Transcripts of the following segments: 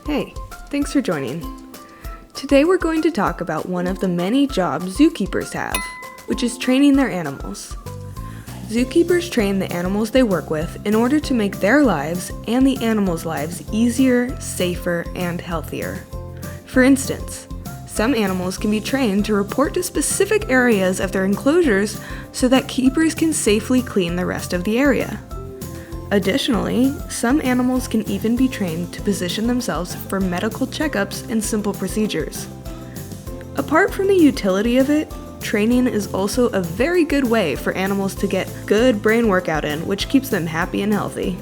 Hey, thanks for joining. Today we're going to talk about one of the many jobs zookeepers have, which is training their animals. Zookeepers train the animals they work with in order to make their lives and the animals' lives easier, safer, and healthier. For instance, some animals can be trained to report to specific areas of their enclosures so that keepers can safely clean the rest of the area. Additionally, some animals can even be trained to position themselves for medical checkups and simple procedures. Apart from the utility of it, training is also a very good way for animals to get good brain workout in, which keeps them happy and healthy.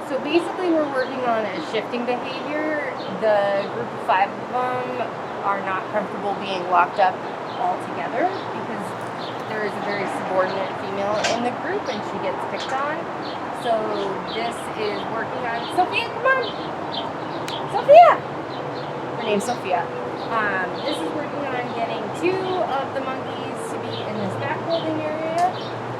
So basically we're working on a shifting behavior. The group of 5 of them are not comfortable being locked up all together because there is a very subordinate female in the group and she gets picked on. So this is working on... Sophia, come on! Sophia! Her name's Sophia. This is working on getting 2 of the monkeys to be in this back holding area,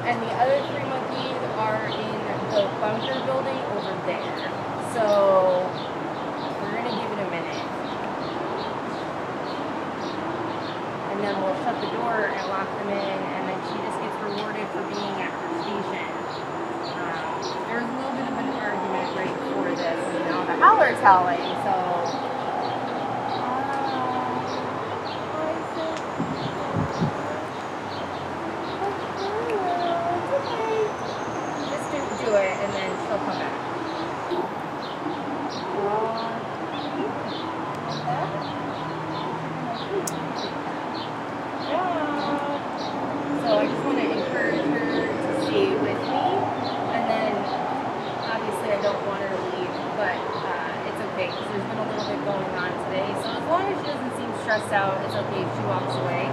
and the other 3 monkeys are in the bunker building over there. So we're going to give it a minute. And then we'll shut the door and lock them in, and then she just gets rewarded for being at her station. There's a little bit of an argument right before this, the howler's howling, so... and then she'll come back. So I just want to encourage her to stay with me, and then obviously I don't want her to leave, but it's okay because there's been a little bit going on today, so as long as she doesn't seem stressed out, it's okay if she walks away.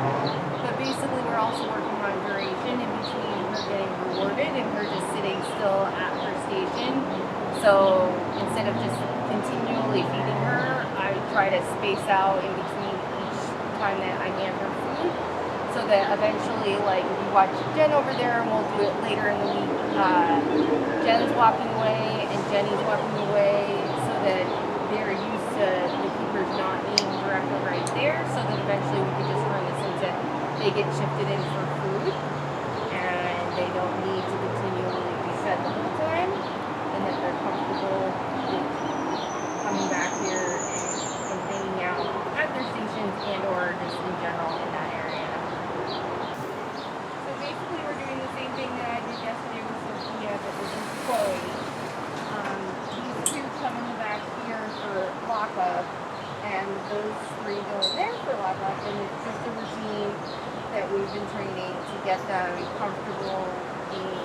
But basically we're also working on duration in between her getting rewarded and her just sitting still at her station. So instead of just continually feeding her, I try to space out in between each time that I hand her food, so that eventually, like, if you watch Jen over there, and we'll do it later in the week, Jen's walking away and Jenny's walking away, so that they're used to the keepers not being directly right there, so that eventually we can just turn this into they get shifted in for food, and they don't need to continually be fed the whole time, and that they're comfortable with coming back here and hanging out at their stations and or just in general in that area. So basically we're doing the same thing that I did yesterday with Sophia, but this is Chloe. These 2 come in the back here for lockup, and those 3 go in there for lockup, and it's just a routine that we've been training to get them comfortable being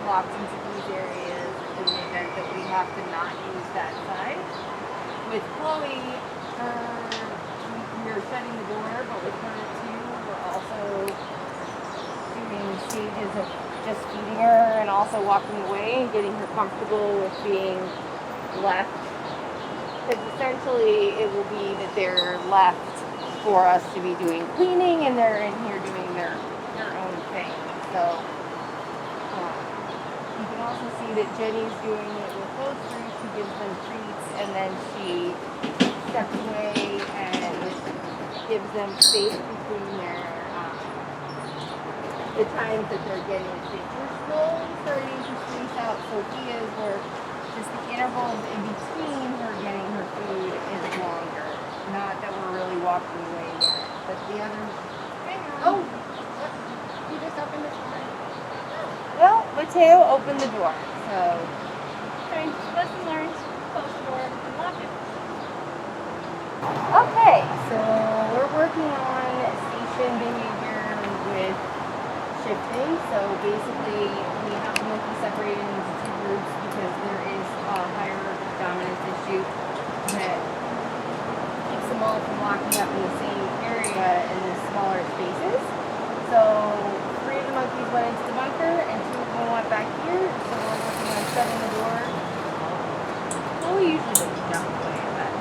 locked into these areas in the event that we have to not use that side. With Chloe, we're shutting the door, but with her too, we're also doing stages of just feeding her and also walking away and getting her comfortable with being left. Because essentially it will be that they're left for us to be doing cleaning, and they're in here doing their own thing. So you can also see that Jenny's doing it with those 3. She gives them treats, and then she steps away and gives them space between the times that they're getting space. We're slowly starting to space out Sophia's, where just the intervals in between her getting her food is longer. Not that we're really walking away yet, but the others... Oh! You just opened the door. Well, Mateo opened the door, so... Okay, lesson learned. Close the door and lock it. Okay, so we're working on station behavior with shifting. So basically, we have the monkeys separated into 2 groups because there is a higher dominance issue that them all from locking up in the same area in the smaller spaces. So 3 of the monkeys went into the bunker and 2 of them went back here. So we're working on shutting the door. Well, we usually don't jump away, but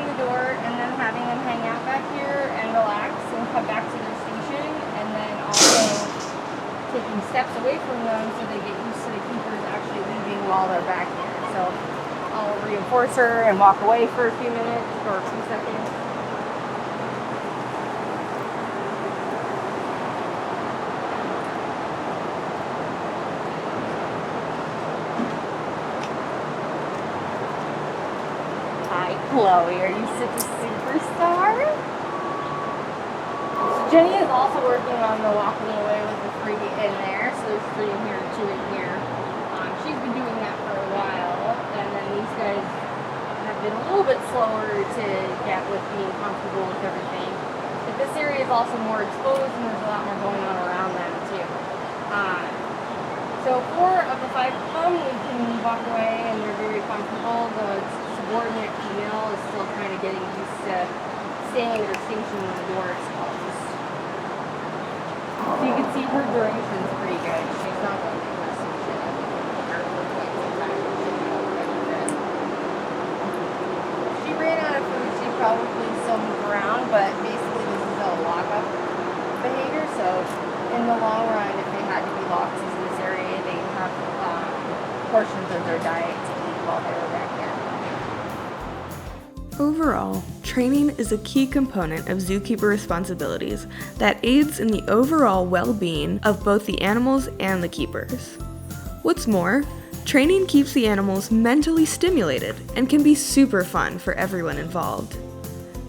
opening the door and then having them hang out back here and relax and come back to their station, and then also taking steps away from them so they get used to the keepers actually leaving while they're back here. So I'll reinforce her and walk away for a few minutes or a few seconds. Hi, Chloe. Are you such a superstar? So Jenny is also working on the walking away with the 3 in there. So there's 3 in here and 2 in here. She's been doing that for a while, and then these guys have been a little bit slower to get with being comfortable with everything. But this area is also more exposed, and there's a lot more going on around them too. So 4 of the 5 come, we can walk away, and they're very comfortable. The subordinate female is still kind of getting used to staying at her station when the door is closed. So you can see her duration's pretty good. She's not going to be her station. I've been with her for quite some time. She'll be able to get her in. If she ran out of food, she'd probably still move around, but basically this is a lock-up behavior, so in the long run, if they had to be locked in this area, they'd have portions of their diet to eat while they were back here. Overall, training is a key component of zookeeper responsibilities that aids in the overall well-being of both the animals and the keepers. What's more, training keeps the animals mentally stimulated and can be super fun for everyone involved.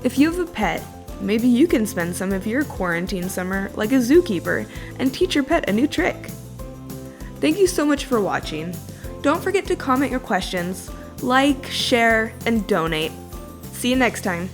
If you have a pet, maybe you can spend some of your quarantine summer like a zookeeper and teach your pet a new trick. Thank you so much for watching. Don't forget to comment your questions, like, share, and donate. See you next time.